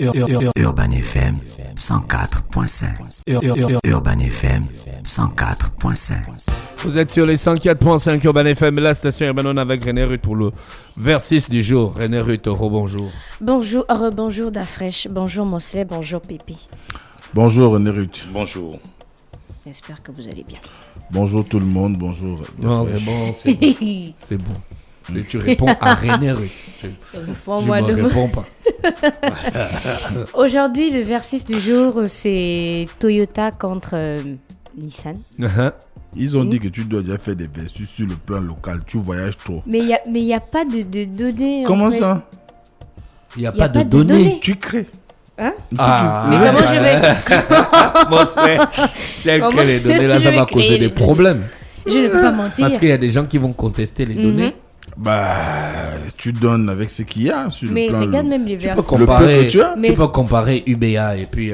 Urban FM 104.5. Urban FM 104.5. Vous êtes sur les 104.5 Urban FM, la station Urban avec René Ruth pour le Versus du jour. René Ruth, bonjour. Bonjour, bonjour Dafresh, bonjour Mosley, bonjour Pépi. Bonjour René Ruth. Bonjour. J'espère que vous allez bien. Bonjour tout le monde, bonjour. Non, vraiment, c'est bon. C'est bon. Et tu réponds à René Ruth. Je ne réponds pas. Aujourd'hui, le versus du jour, c'est Toyota contre Nissan. Ils ont dit que tu dois déjà faire des versus sur le plan local. Tu voyages trop. Mais il n'y a pas de données. Comment en fait. ça? Il n'y a pas de données. Tu crées. Hein? Mais comment je vais... Bon, c'est que les données là, ça va causer des problèmes. Je ne peux pas mentir. Parce qu'il y a des gens qui vont contester les données. Bah, tu donnes avec ce qu'il y a sur Mais le plan. regarde même les Tu peux versus. comparer, tu as. Mais- tu peux comparer UBA et puis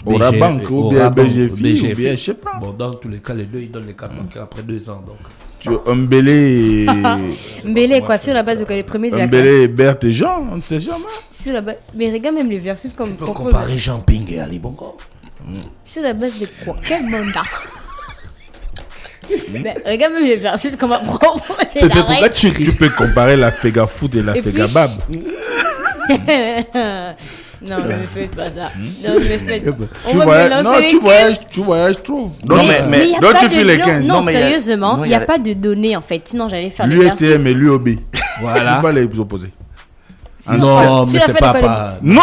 Orabank ou bien BGFI ou bien, je sais pas. Bon, dans tous les cas, les deux, ils donnent les cartes bancaires après 2 ans. Donc. Tu as Mbélé Mbélé, quoi, sur la base de quoi, les premiers de la Mbélé classe. et Berthe et Jean, on ne sait jamais. Sur la base... Mais regarde même les versus comme... Tu peux comparer Jean Ping et Ali Bongo. Sur la base de quoi? Quel mandat? Mais regarde même les versus qu'on va proposer la Pourquoi tu peux comparer la Fega Foot et la Et Fega puis- Bab. Non, ne me faites pas ça. Non, ne me faites pas. Tu voyages trop. Donc, Mais y a donc pas tu de fais les non, 15. Non, mais y a- sérieusement, non, il n'y a pas de données en fait. Sinon, j'allais faire les L'USTM versus. et l'UOB. Voilà. Tu vas les opposer. Non, Tu mais l'as c'est fait pas, de quoi, pas. Non,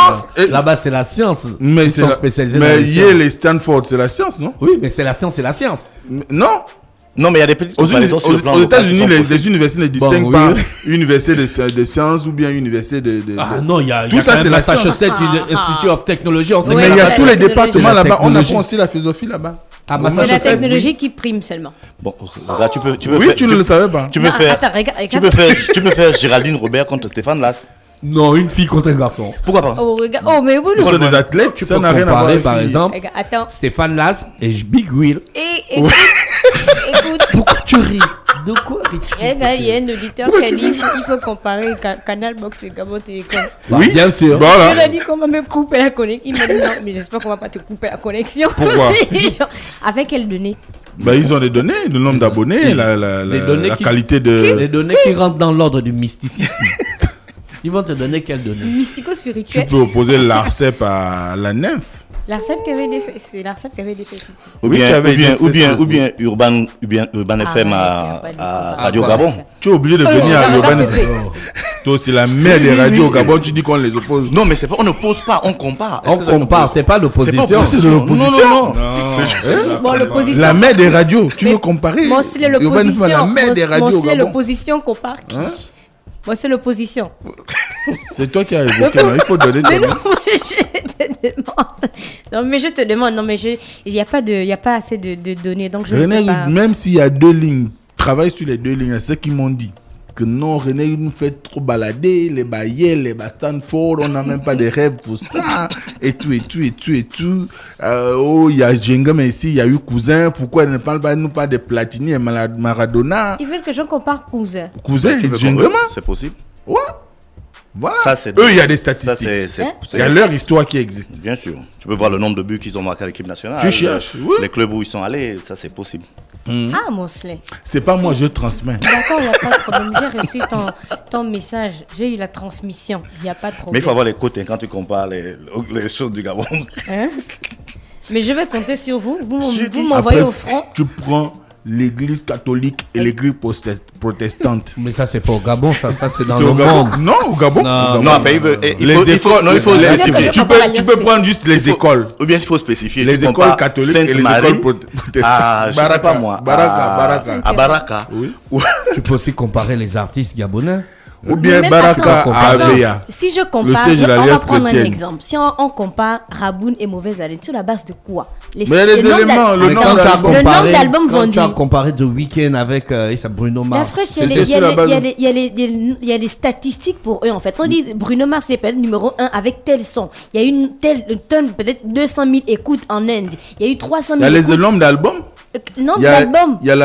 Là-bas, c'est la science. Mais Ils c'est sont la- spécialisés dans mais les Yale sciences. et Stanford, c'est la science, non? Oui, mais c'est la science, c'est la science. Non. Non, mais il y a des petites Aux, comparaisons sur le plan aux local qui États-Unis, sont les possibles. universités ne distinguent Bon, pas oui. université de sciences ou bien université de. Ah non, il y a Tout quand ça, même c'est la science. Massachusetts Institute of Technology. On sait Oui, Mais que il y a la tous les technologie. départements C'est la là-bas. On technologie. apprend aussi la philosophie là-bas. à C'est la Massachusetts. technologie qui prime seulement. Bon, là, tu peux Oui, faire, tu ne le savais pas. tu peux Non, faire, attends, regarde. tu peux faire Géraldine Robert contre Stéphane Las. Non, une fille contre un garçon. Pourquoi pas? Oh, regarde. Oh, mais vous Ce sont nous. des athlètes, Tu ça peux n'a rien à voir. comparer, avec par les- exemple, Regarde, attends. Stéphane Las et Big Will. Et écoute. Écoute. Pourquoi tu ris? De quoi ris-tu? Regarde, il y a un auditeur qui a dit il faut comparer Canal Box et Gabon Télécom. Oui, bien sûr. Il Voilà. a dit qu'on va me couper la connexion. Il m'a dit non, mais j'espère qu'on va pas te couper la connexion. Pourquoi? Genre, avec quelles données? Bah, ils ont des données, le nombre d'abonnés, Les données la qui- qualité de. Les données qui rentrent dans l'ordre du mysticisme. Ils vont te donner quelles données? Tu Mystico-spirituel. peux opposer l'ARCEP à la nymphe. L'ARCEP qui avait des faits. C'est l'ARCEP qui avait des faits. Ou Oui, bien, qui avait été fait ou bien Urban FM Ah, ouais, à pas Radio quoi. Gabon. Tu es obligé de venir à regarde, Urban regarde, FM. Toi, c'est la mère des radios au Gabon, tu dis qu'on les oppose. Non, mais c'est pas, on ne pose pas, on compare. On Est-ce que ça compare, oppose? c'est pas l'opposition. C'est pas C'est de l'opposition. Non, non, non. Bon, l'opposition. La mère des radios, tu Mais- veux comparer Moi, c'est Urban FM, l'opposition. la mère des radios au c'est Gabon. l'opposition qu'on part qui? Moi, c'est l'opposition. C'est toi qui as évoqué, non, il faut donner ton Mais nom. non, je te demande. Non, mais je te demande. Non, mais il n'y a pas assez de données. Donc, je ne René, peux pas. même s'il y a 2 lignes, travaille sur les 2 lignes. C'est ce qu'ils m'ont dit. Que non, René, il nous fait trop balader, les Bayel, les Stanford, on n'a même pas de rêves pour ça, et tout. Oh, il y a Gengam ici, il y a eu Cousin, pourquoi il ne parle pas, nous pas de Platini et Maradona? Ils veulent que j'en compare cousin. Cousin, Tu veux Gengam, qu'on- C'est possible. ouais. Voilà. Ça, c'est- Eux, il y a des Ça, statistiques. Hein? Il y a leur histoire qui existe. Bien sûr. Tu peux voir le nombre de buts qu'ils ont marqué à l'équipe nationale. Tu cherches, oui. Les clubs où ils sont allés, ça c'est possible. Ah, Mosley. C'est pas moi, je transmets. D'accord, il n'y a pas de problème. J'ai reçu ton message. J'ai eu la transmission. Il n'y a pas de problème. Mais il faut avoir les côtes hein, quand tu compares les choses du Gabon. Hein? Mais je vais compter sur vous. Vous dis- m'envoyez Après, au front. tu prends l'église catholique et l'église protestante. Mais ça, c'est pas au Gabon, ça c'est dans C'est le au Gabon. monde. Non, au Gabon. Non, Au Gabon. Non, enfin, il faut les écoles, non, il faut les- spécifier. tu peux prendre juste les écoles. Ou bien il faut spécifier. Les Tu écoles compares catholiques et les Sainte-Marie écoles protestantes. à, je sais Baraka, pas moi, Baraka. à Baraka. Oui. Tu peux aussi comparer les artistes gabonais. Ou bien Mais Baraka attends, à attends. Avea. Si je Le compare, siège de on va l'Alliance prendre un chrétienne. exemple. Si on compare Raboun et Mauvaise Haleine, sur la base de quoi? Mais il y a des nombres éléments, d'al- le Mais nom quand tu as d'album. Le comparé, nombre d'albums quand vendus. tu as comparé The Weeknd avec Bruno La Mars. fraîche, C'était sur la base. il y a des statistiques pour eux en fait. On dit Bruno Mars il est peut-être numéro 1 avec tel son. Il y a une telle tonne, peut-être 200 000 écoutes en Inde. Il y a eu 300 Il 000 y a les écoutes. nombres d'albums. Nombre Il y a, d'albums. il y a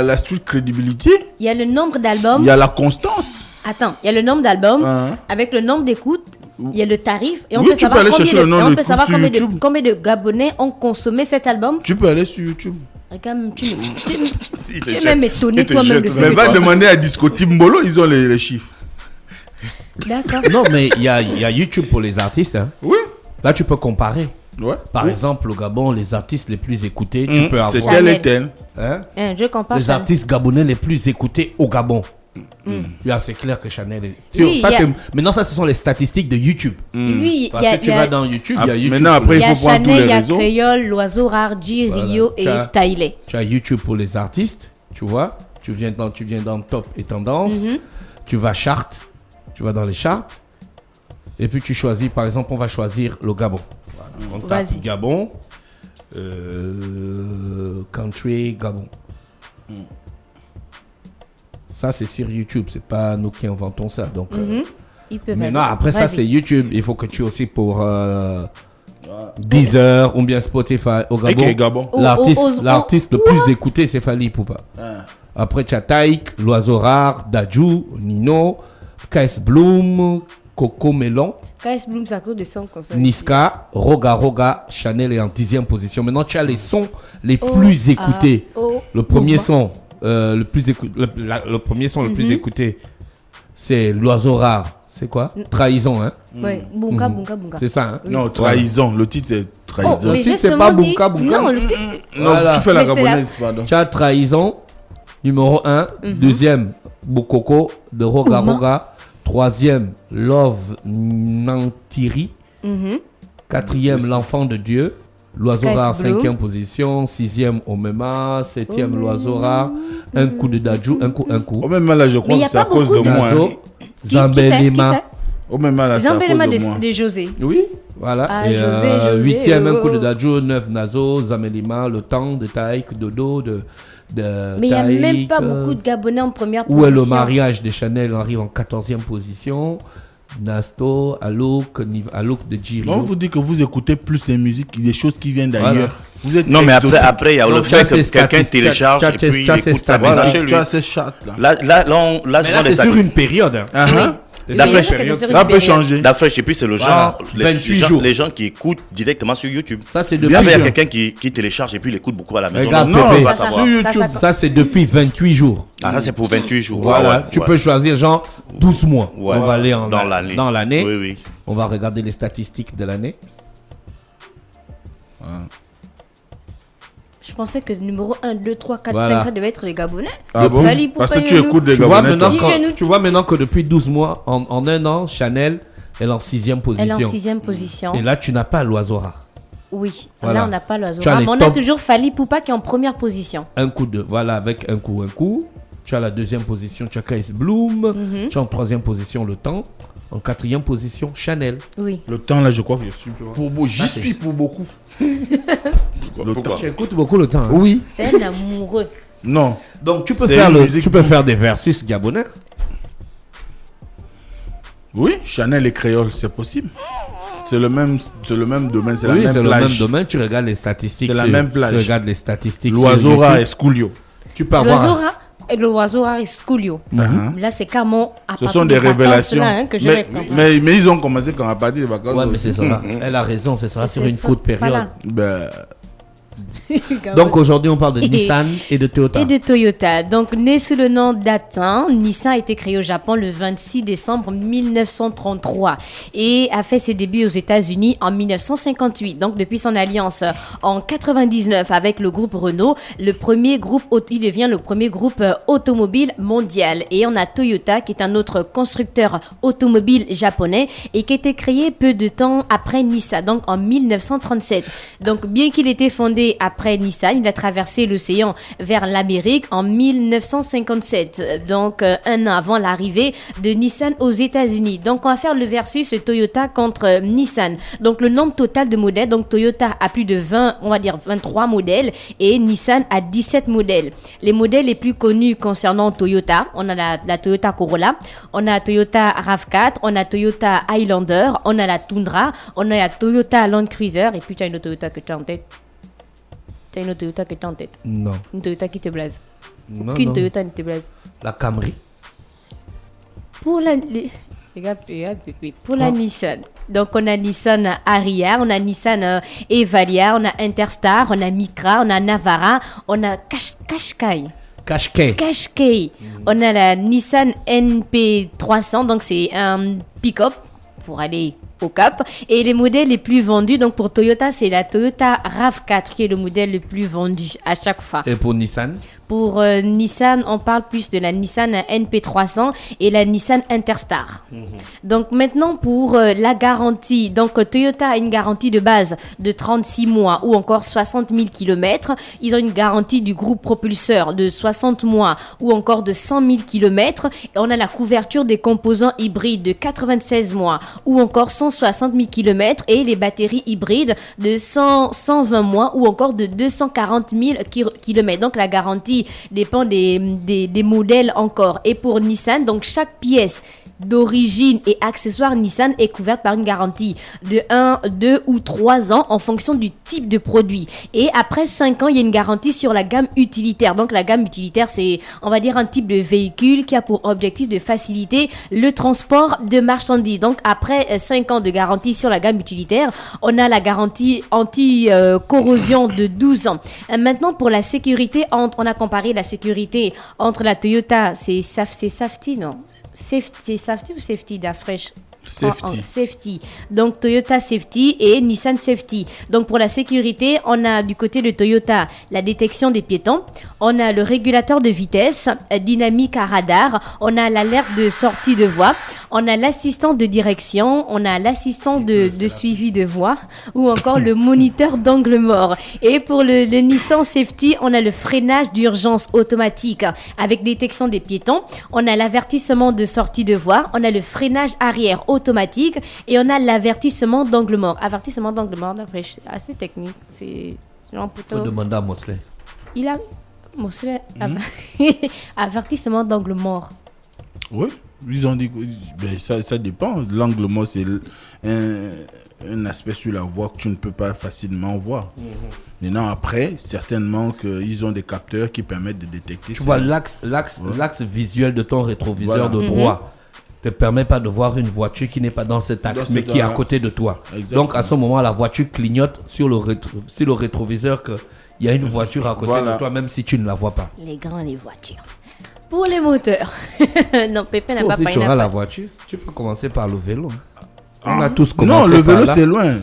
la street credibility. Il y a le nombre Il d'albums. y a la constance. Attends, il y a le nombre d'albums Hein. avec le nombre d'écoutes Il y a le tarif et on Oui, peut tu savoir peux aller chercher le nom de savoir sur YouTube. combien de Gabonais ont consommé cet album. Tu peux aller sur YouTube. Regarde, tu Il te es jette. même étonné Il te toi-même jette. de Mais ce va demander à Disco Timbolo, ils ont les chiffres. D'accord. Non, mais il y a YouTube pour les artistes. Hein. Oui. Là, tu peux comparer. Ouais. Par exemple, au Gabon, les artistes les plus écoutés, tu peux C'est avoir tel Chanel. et tel. hein, Je compare les ça. artistes gabonais les plus écoutés au Gabon. C'est clair que Chanel est... Oui, ça, il y a- c'est- Maintenant, ça, ce sont les statistiques de YouTube. Oui, Parce que tu vas dans YouTube, il y a YouTube. Maintenant, pour après, il les- y a il faut prendre tous Chanel, les il y a réseaux. Créole, l'Oiseau Rare, G, Voilà. Rio et Tu as- Stylé. Tu as YouTube pour les artistes, tu vois. Tu viens dans Top et Tendance. Tu vas chart. Tu vas dans les charts. Et puis tu choisis, par exemple, on va choisir le Gabon. Voilà. On tape Vas-y. Gabon. Country Gabon. Ça, c'est sur YouTube. C'est pas nous qui inventons ça. Donc, Il peut maintenant, faire. après ça, Vas-y. c'est YouTube. Il faut que tu aussi pour Deezer ou bien Spotify au Gabon. Ok, Gabon. L'artiste le plus écouté, c'est Fally Ipupa. Après, tu as Taïk, L'Oiseau Rare, Dadju, Nino, KS Bloom, Coco Melon, KS Bloom, ça coûte des sons comme ça. Niska, Roga Roga, Chanel est en 10e position. Maintenant, tu as les sons les plus écoutés. Le premier son, le premier son le plus écouté, c'est L'Oiseau Rare. C'est quoi? Trahison, hein? Ouais, Bunga, Bunga, Bunga. C'est ça, hein? Non, trahison. Le titre, c'est Oh, trahison. mais titre, j'ai c'est seulement pas dit- Bunga, Bunga. Non, le titre. Non, Voilà. tu fais la Mais c'est la- gabonaise, pardon. Tu as Trahison, numéro 1. Deuxième, Bokoko de Roga Ouma. Roga. Troisième, Love Nantiri. Quatrième, L'Enfant de Dieu. L'Oiseau KS Rare, Blue. 5e position. Sixième, Omema. Septième, L'Oiseau Rare. Un coup de Dadju, un coup. Au même là, je Mais crois il y a que c'est à pas cause de beaucoup de- moi. Nazo, hein. Qui Zambelema. c'est Au même là, c'est à cause Zambelema de moi. de José. Oui, voilà. Ah, Et, José, huitième, un coup de oh. Dadju. 9, Nazo, Zamelima. Le temps de Taïk, Dodo, de Mais il n'y a même Taïk, pas beaucoup de Gabonais en première Où position. est le mariage de Chanel arrive en 14e position. Nasto, Alouk de Jiri. On vous dit que vous écoutez plus les musiques, des choses qui viennent d'ailleurs. Voilà. Vous êtes Non, mais exotique. après, il y a le Donc, fait tu as que ces quelqu'un statistiques, télécharge tu as et puis il ces écoute ça statistiques. déjà Voilà, chez lui. tu as ces chattes là. Là, Mais ce sont là, des c'est sur statistiques. une période. hein. Oui, D'après, c'est vrai que c'est sur une Ça peut période. changer. D'après, je sais plus, c'est le Voilà, genre, 28 jours. les gens qui écoutent directement sur YouTube. Ça, c'est depuis, Après, il y a quelqu'un qui télécharge et puis il écoute beaucoup à la maison. Regarde, Donc, on Pépé. va Ça, savoir. Sur YouTube. ça, c'est depuis 28 jours. Ah, ça, c'est pour 28 jours. Voilà, Ouais, ouais, tu ouais. peux choisir genre 12 mois. Ouais. On va aller Dans l'année. Oui, oui. On va regarder les statistiques de l'année. Je pensais que numéro 1, 2, 3, 4, Voilà. 5, ça devait être les Gabonais. Ah bon? Fally Ipupa, Parce que tu Yonou. écoutes des Tu vois, Gabonais. maintenant, toi. Dis-le nous. tu vois maintenant que depuis 12 mois, en un an, Chanel est en 6e Elle est en position. 6e position. Et là, tu n'as pas L'Oiseau Rare. Oui, Voilà. là on n'a pas l'oiseau. Tu as rare, les mais on a top- toujours Fally Ipupa qui est en première position. Un coup de, voilà, avec un coup. Tu as la 2e position, tu as KS Bloom. Tu as en 3e position Le Temps. En 4e position, Chanel. Oui. Le temps là, je crois que je suis pour beaucoup. J'y suis pour beaucoup. Le temps. Tu écoutes beaucoup Le Temps. hein. Oui. C'est un amoureux. Non. Donc tu peux C'est faire une musique tu peux douce. faire des versus gabonais. Oui, Chanel et créole, c'est possible. C'est le même domaine, c'est la Oui, même c'est le plage. même domaine. Tu regardes les statistiques. C'est la même plage. Tu regardes les statistiques. L'oiseau sur rare et YouTube. Scoulio. Tu peux avoir. L'oiseau rare et l'oiseau rare et Scoulio. Là c'est carrément à Ce partir sont des vacances, révélations. là, hein, que je vais comprendre. mais ils ont commencé quand on a parti des vacances. Ouais, mais c'est aussi. ça. Elle a raison. Ce sera sur C'est une ça. courte période. Voilà. Ben, Donc aujourd'hui, on parle de Nissan et de Toyota. Et de Toyota. Donc, né sous le nom d'Atin, Nissan a été créé au Japon le 26 décembre 1933 et a fait ses débuts aux États-Unis en 1958. Donc, depuis son alliance en 99 avec le groupe Renault, il devient le premier groupe automobile mondial. Et on a Toyota qui est un autre constructeur automobile japonais et qui a été créé peu de temps après Nissan, donc en 1937. Donc, bien qu'il ait été fondé après Nissan, il a traversé l'océan vers l'Amérique en 1957, donc un an avant l'arrivée de Nissan aux États-Unis. Donc on va faire le versus Toyota contre Nissan. Donc le nombre total de modèles, donc Toyota a plus de 23 modèles et Nissan a 17 modèles. Les modèles les plus connus concernant Toyota, on a la Toyota Corolla, on a la Toyota RAV4, on a Toyota Highlander, on a la Tundra, on a la Toyota Land Cruiser et puis tu as une autre Toyota que tu as en tête. T'as une autre Toyota qui est en tête. Non. Une Toyota qui te blaze. Non, Aucune non. Toyota ne te blaze. La Camry. Pour la... Regarde, pour la Nissan. Donc, on a Nissan Ariya, on a Nissan Evalia, on a Interstar, on a Micra, on a Navara, on a Qashqai. Qashqai. On a la Nissan NP300, donc c'est un pick-up pour aller au Cap. Et les modèles les plus vendus, donc pour Toyota, c'est la Toyota RAV4 qui est le modèle le plus vendu à chaque fois. Et pour Nissan? Pour Nissan, on parle plus de la Nissan NP300 et la Nissan Interstar. Donc maintenant pour la garantie, donc Toyota a une garantie de base de 36 mois ou encore 60 000 km. Ils ont une garantie du groupe propulseur de 60 mois ou encore de 100 000 km. Et on a la couverture des composants hybrides de 96 mois ou encore 160 000 km et les batteries hybrides de 120 mois ou encore de 240 000 km. Donc la garantie dépend des modèles encore. Et pour Nissan, donc chaque pièce d'origine et accessoires Nissan est couverte par une garantie de 1, 2 ou 3 ans en fonction du type de produit. Et après 5 ans, il y a une garantie sur la gamme utilitaire. Donc la gamme utilitaire, c'est, on va dire, un type de véhicule qui a pour objectif de faciliter le transport de marchandises. Donc après 5 ans de garantie sur la gamme utilitaire, on a la garantie anti-corrosion de 12 ans. Maintenant, pour la sécurité, on a comparé la sécurité entre la Toyota, c'est Safety, non? C'est Safety ou Safety d'Afresh? Safety. Donc Toyota Safety et Nissan Safety. Donc pour la sécurité, on a du côté de Toyota la détection des piétons, on a le régulateur de vitesse dynamique à radar, on a l'alerte de sortie de voie, on a l'assistant de direction, on a l'assistant de suivi de voie ou encore le moniteur d'angle mort. Et pour le Nissan Safety, on a le freinage d'urgence automatique avec détection des piétons, on a l'avertissement de sortie de voie, on a le freinage arrière automatique et on a l'avertissement d'angle mort. Avertissement d'angle mort, d'après, assez technique. C'est genre plutôt... Faut demander à Mosley. Il a Mosley avertissement d'angle mort. Oui, ils ont dit que ça dépend. L'angle mort, c'est un aspect sur la voie que tu ne peux pas facilement voir. Maintenant, après, certainement qu'ils ont des capteurs qui permettent de détecter. Tu vois l'axe visuel de ton rétroviseur de droit te permet pas de voir une voiture qui n'est pas dans cet axe, mais qui est à côté de toi. Exactement. Donc, à ce moment, la voiture clignote sur le rétroviseur qu'il y a une voiture à côté de toi, même si tu ne la vois pas. Les voitures. Pour les moteurs. Non, Pépé n'a pas parlé. Si tu auras la voiture, tu peux commencer par le vélo. On a tous commencé par là. Non, le vélo, c'est loin.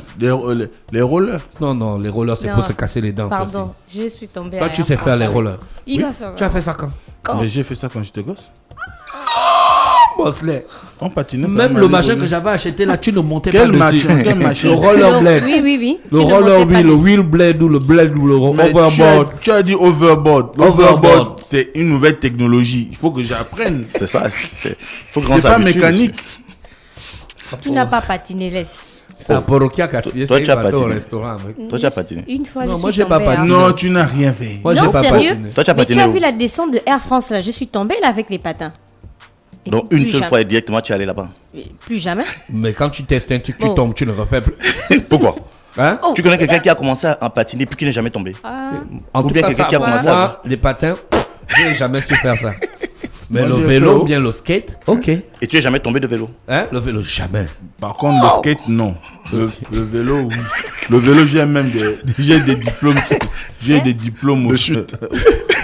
Les rollers. Non, les rollers, c'est pour se casser les dents. Pardon, je suis tombé. Toi, tu sais faire les rollers. Il va faire. Tu as fait ça quand? Mais j'ai fait ça quand j'étais gosse. Mosley. On patinait. Même le machin que j'avais acheté là, tu ne montais pas dessus. Quel machin? Le rollerblade. Oui. Le rollerblade, le wheelblade ou le blade ou le overboard. Tu as dit overboard. L'overboard, c'est une nouvelle technologie. Il faut que j'apprenne. C'est ça. C'est pas mécanique. Tu n'as pas patiné, laisse. C'est un Porokia qui a fait Toi, tu as patiné. au restaurant. Toi, tu as patiné. Une fois, non, je moi, suis j'ai pas tombée, patiné. Non, tu n'as rien fait. Moi, non, j'ai pas sérieux? patiné. Toi, tu as Mais patiné tu as où? vu la descente de Air France là? Je suis tombée là avec les patins. Et donc, une seule fois et directement, tu es allé là-bas. Plus jamais. Mais quand tu testes un truc, tu tombes, tu ne refais plus. Pourquoi? Hein? Tu connais quelqu'un qui a commencé à patiner puis qui n'est jamais tombé? En tout bien cas, quelqu'un qui a commencé moi, les patins, je n'ai jamais su faire ça. Mais Moi, le j'ai vélo, fait bien le skate, ok. Et tu es jamais tombé de vélo? Hein? Le vélo, jamais. Par contre, le skate, non. Le vélo, oui. Le vélo vient même j'ai des diplômes. J'ai des diplômes de chute.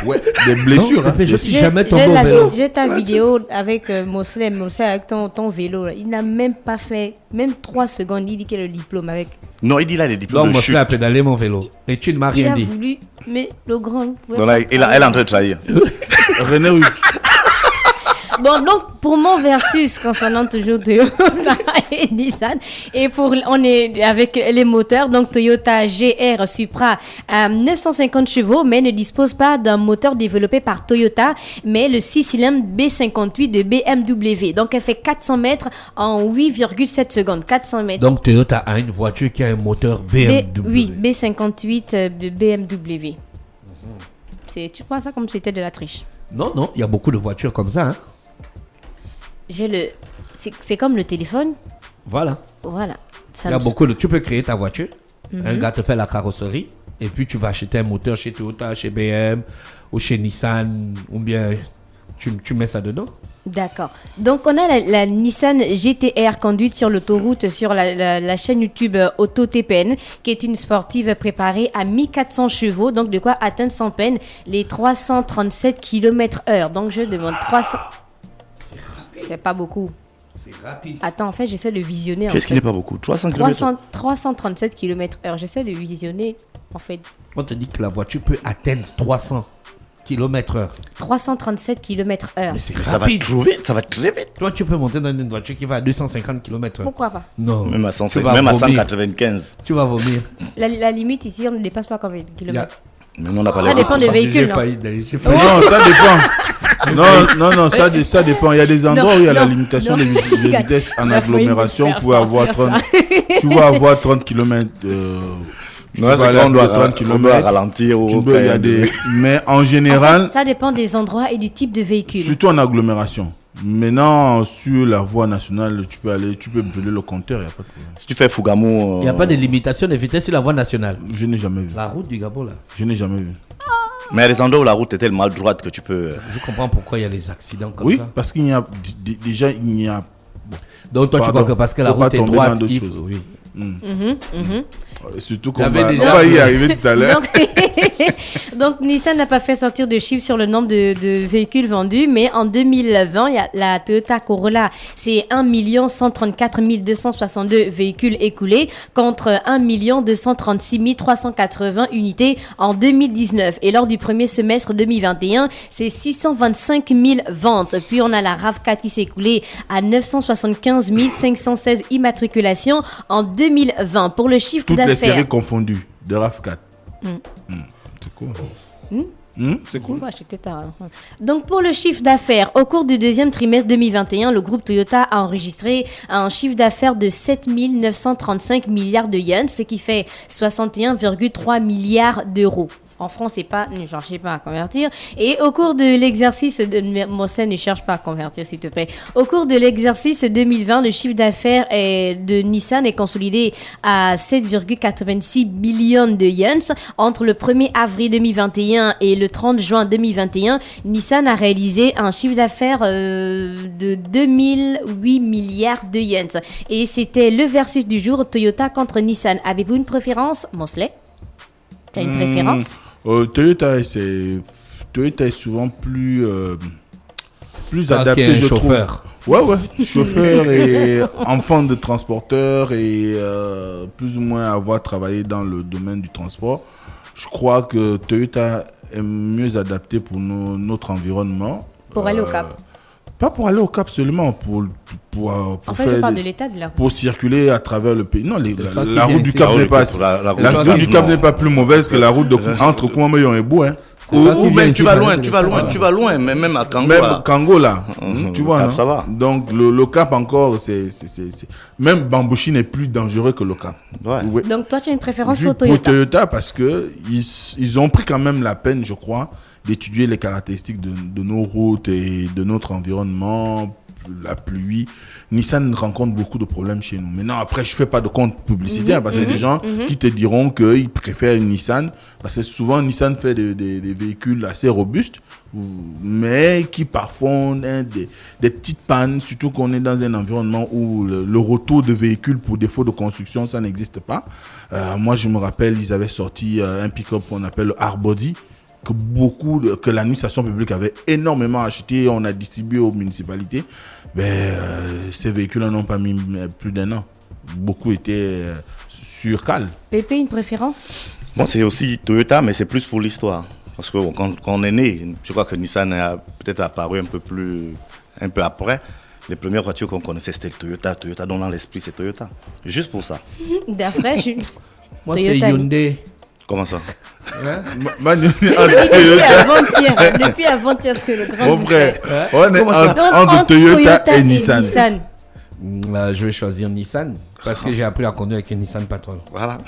Ouais, des blessures. Non, je suis jamais tombé au vélo. J'ai ta vidéo avec Mosley avec ton vélo. Là. Il n'a même pas fait, même 3 secondes, il dit qu'il a le diplôme avec. Non, il dit là les diplômes Donc, de moi, chute. je a pédalé mon vélo. Et tu ne m'as Il rien a dit. voulu, mais le grand... Donc là, elle est en train de trahir. René, oui. Bon, donc, pour mon versus concernant toujours Toyota et Nissan, et on est avec les moteurs, donc Toyota GR Supra à 950 chevaux, mais ne dispose pas d'un moteur développé par Toyota, mais le 6 cylindres B58 de BMW. Donc, elle fait 400 mètres en 8,7 secondes. 400 mètres. Donc, Toyota a une voiture qui a un moteur BMW. Oui, B58 de BMW. Tu prends ça comme si c'était de la triche. Non, il y a beaucoup de voitures comme ça. Hein. C'est comme le téléphone. Voilà. Ça Il y a beaucoup de... Tu peux créer ta voiture. Un gars te fait la carrosserie. Et puis, tu vas acheter un moteur chez Toyota, chez BM, ou chez Nissan, ou bien tu mets ça dedans. D'accord. Donc, on a la Nissan GT-R conduite sur l'autoroute sur la chaîne YouTube Auto TPN, qui est une sportive préparée à 1400 chevaux, donc de quoi atteindre sans peine les 337 km/h. Donc, je demande 300... C'est pas beaucoup. C'est rapide. Attends, en fait, j'essaie de visionner. Qu'est-ce qui n'est pas beaucoup? 300 km. 337 km/h. J'essaie de visionner, en fait. On te dit que la voiture peut atteindre 300 km/h. 337 km/h. Mais c'est Mais ça va rapide. trop vite, ça va très vite. Toi, tu peux monter dans une voiture qui va à 250 km/h. Pourquoi pas? Non. Même à, Tu vas même à vomir. 195. Tu vas vomir. La limite ici, on ne dépasse pas combien de kilomètres? Mais nous, on n'a pas Ça la dépend des véhicules, J'ai non? failli, j'ai failli. Non, ça dépend. Non, ça dépend. Il y a des endroits où il y a la limitation des vitesses en Il a failli agglomération. me faire Pour avoir sortir 30, ça. tu vas avoir 30 km. Non, c'est quand on doit ralentir ou Il y a des... Mais en général, Ça dépend des endroits et du type de véhicule. surtout en agglomération. Maintenant, sur la voie nationale, tu peux brûler le compteur, il n'y a pas de problème. Si tu fais Fougamou. Il n'y a pas de limitation de vitesse sur la voie nationale. Je n'ai jamais vu. La route du Gabon, là. Je n'ai jamais vu. Mais il y a des endroits où la route est tellement droite que tu peux. Je comprends pourquoi il y a les accidents comme Oui, ça. parce qu'il y a déjà, il y a... Donc toi, tu Pardon. crois que parce que la Faut pas route est tomber droite, dans d'autres il choses. faut... Oui. Surtout qu'on J'avais va, déjà- on va y arriver tout à l'heure. Donc, Nissan n'a pas fait sortir de chiffres sur le nombre de véhicules vendus, mais en 2020, il y a la Toyota Corolla, c'est 1 134 262 véhicules écoulés contre 1 236 380 unités en 2019. Et lors du premier semestre 2021, c'est 625 000 ventes. Puis on a la RAV4 qui s'est écoulée à 975 516 immatriculations en 2020. Pour le chiffre Toutes les d'affaires... séries confondues de RAV4. C'est cool. C'est cool. Pourquoi j'étais tard, hein. Donc, pour le chiffre d'affaires, au cours du deuxième trimestre 2021, le groupe Toyota a enregistré un chiffre d'affaires de 7 935 milliards de yens, ce qui fait 61,3 milliards d'euros. En francs, c'est pas, ne cherchez pas à convertir. Et au cours de l'exercice de, Mossène, ne cherche pas à convertir, s'il te plaît. Au cours de l'exercice 2020, le chiffre d'affaires de Nissan est consolidé à 7,86 billions de yens. Entre le 1er avril 2021 et le 30 juin 2021, Nissan a réalisé un chiffre d'affaires de 2008 milliards de yens. Et c'était le versus du jour, Toyota contre Nissan. Avez-vous une préférence, Mosley? Tu as une préférence? Toyota est souvent plus adapté, je chauffeur. trouve. Ouais, chauffeur et enfant de transporteur et plus ou moins avoir travaillé dans le domaine du transport. Je crois que Toyota est mieux adapté pour notre environnement. Pour aller au Cap. Pas pour aller au Cap seulement, pour En fait, je faire parle de l'état de la route. pour circuler à travers le pays. Non, toi qui la route viens du ici. Cap La route n'est du pas Cap, la route la du route Cap, du Cap non. n'est pas plus mauvaise que la route entre Koumamoyo et Bou, hein. Ou même tu vas loin, mais même à Kango. Même là. Kango là, tu le vois, Cap, non? ça va. Donc le Cap encore, même Bambouchi n'est plus dangereux que le Cap. Ouais. Ouais. Donc, toi, tu as une préférence Juste pour Toyota? Pour Toyota parce que ils ont pris quand même la peine, je crois, d'étudier les caractéristiques de nos routes et de notre environnement, la pluie. Nissan rencontre beaucoup de problèmes chez nous. Maintenant, après, je ne fais pas de compte publicitaire parce qu'il y a des gens qui te diront qu'ils préfèrent une Nissan parce que souvent, Nissan fait des véhicules assez robustes, mais qui parfois ont des petites pannes, surtout qu'on est dans un environnement où le retour de véhicules pour défaut de construction, ça n'existe pas. Moi, je me rappelle, ils avaient sorti un pick-up qu'on appelle le Hardbody, que l'administration publique avait énormément acheté, on a distribué aux municipalités. Ces véhicules n'ont pas mis plus d'un an. Beaucoup étaient sur cale. Pépé, une préférence? Bon, c'est aussi Toyota, mais c'est plus pour l'histoire. Parce que quand on est né, je crois que Nissan a peut-être apparu un peu après. Les premières voitures qu'on connaissait, c'était Toyota. Toyota, donc dans l'esprit, c'est Toyota. Juste pour ça. D'après, Moi, c'est Toyota, Hyundai. Comment ça? Depuis avant-hier, ce que le grand... Mon frère, on est Comment ça? entre Toyota et Nissan. Je vais choisir Nissan parce que j'ai appris à conduire avec une Nissan Patrol. Voilà.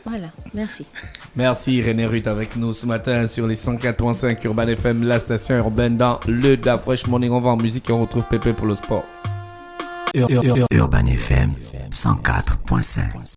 Voilà, merci. Merci René Ruth avec nous ce matin sur les 104.5 Urban FM, la station urbaine dans le Da Fresh Morning. On va en musique et on retrouve Pépé pour le sport. Urban FM 104.5.